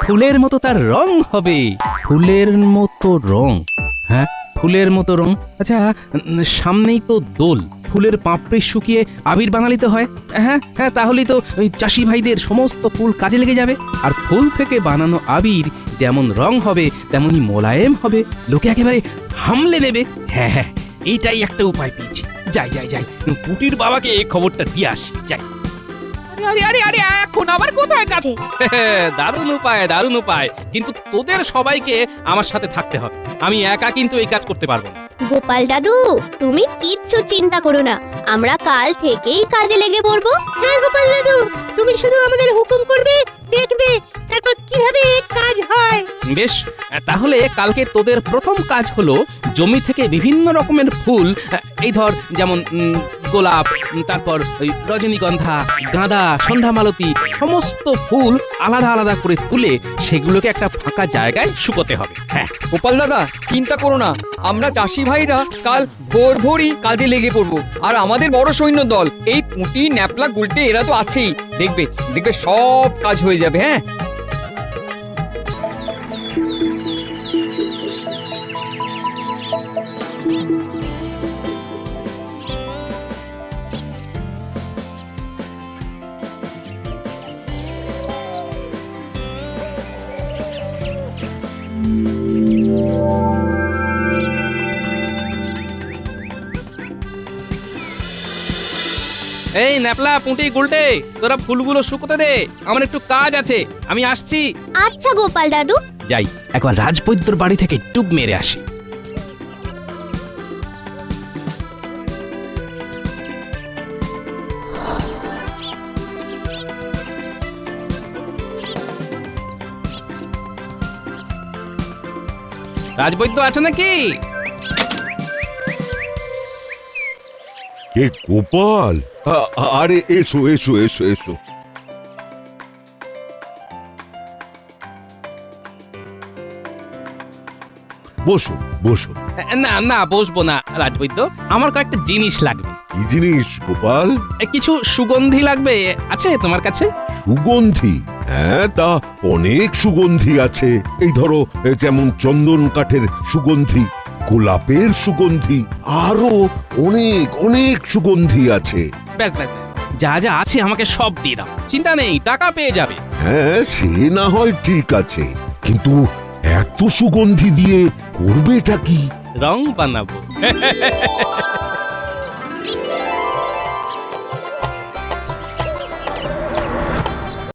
ফুলের মতো তার রং হবে। ফুলের মতো রং? হ্যাঁ, ফুলের মতো রং। আচ্ছা, সামনেই তো দোল, ফুলের পাপড়ি শুকিয়ে আবির বানালিতে হয়। হ্যাঁ হ্যাঁ, তাহলেই তো ওই চাষি ভাইদের সমস্ত ফুল কাজে লেগে যাবে। আর ফুল থেকে বানানো আবির যেমন রং হবে তেমনি মোলায়েম হবে, লোকে একেবারে হামলে নেবে। হ্যাঁ হ্যাঁ, এইটাই একটা উপায় পেয়েছি। যাই যাই যাই, পুটির বাবাকে এই খবরটা দিয়ে আসি। যাই। আরে আরে আরে এখন আবার কোথায় যাচ্ছে? দারুণ উপায়, দারুণ উপায়, কিন্তু তোদের সবাইকে আমার সাথে থাকতে হবে। আমি একা কিন্তু এই কাজ করতে পারবো না। গোপাল দাদু, তুমি কিচ্ছু চিন্তা করো না, আমরা কাল থেকেই কাজে লেগে পড়বো। হ্যাঁ গোপাল দাদু, তুমি শুধু আমাদের হুকুম করবে, দেখবে তারপর কিভাবে কাজ হয়। বেশ, তাহলে কালকে তোদের প্রথম কাজ হলো জমি থেকে বিভিন্ন রকমের ফুল, এই ধর যেমন গোলাপ, তারপর ওই রজনীগন্ধা, গাঁদা, সন্ধ্যামালতী, সমস্ত ফুল আলাদা আলাদা করে তুলে সেগুলোকে একটা ফাঁকা জায়গায় শুকোতে হবে। হ্যাঁ গোপাল দাদা, চিন্তা করো না, আমরা চাষি ভাইরা কাল ভোর ভোরই কাজে লেগে পড়বো। আর আমাদের বড় সৈন্য দল, এই পুঁটি, ন্যাপলা, গুলটে, এরা তো আছেই। দেখবে দেখবে সব কাজ হয়ে যাবে। হ্যাঁ, এই ন্যাপলা, পুঁটি, গুলটে, তোরা ফুলগুলো শুকোতে দে, আমার একটু কাজ আছে, আমি আসছি। আচ্ছা গোপাল দাদু। যাই, একবার রাজবৈদ্যর বাড়ি থেকে ডুব মেরে আসি। রাজবৈদ্য আছো নাকি? কে গোপাল? আরে এসো এসো এসো এসো। বসো বসো। না না, বসবো না রাজবৈদ্য, আমার কয়েকটা জিনিস লাগবে। কি জিনিস গোপাল? কিছু সুগন্ধি লাগবে, আছে তোমার কাছে? সুগন্ধি? হ্যাঁ, তা অনেক সুগন্ধি আছে। এই ধরো, যেমন চন্দন কাঠের সুগন্ধি, গোলাপের সুগন্ধি, আরো অনেক অনেক সুগন্ধি আছে। ব্যাস ব্যাস ব্যাস, যা যা আছে আমাকে সব দিয়ে দাও, চিন্তা নেই, টাকা পেয়ে যাবে। হ্যাঁ, সে না হয় ঠিক আছে, কিন্তু এত সুগন্ধি দিয়ে করবেটা কি? রং বানাবো।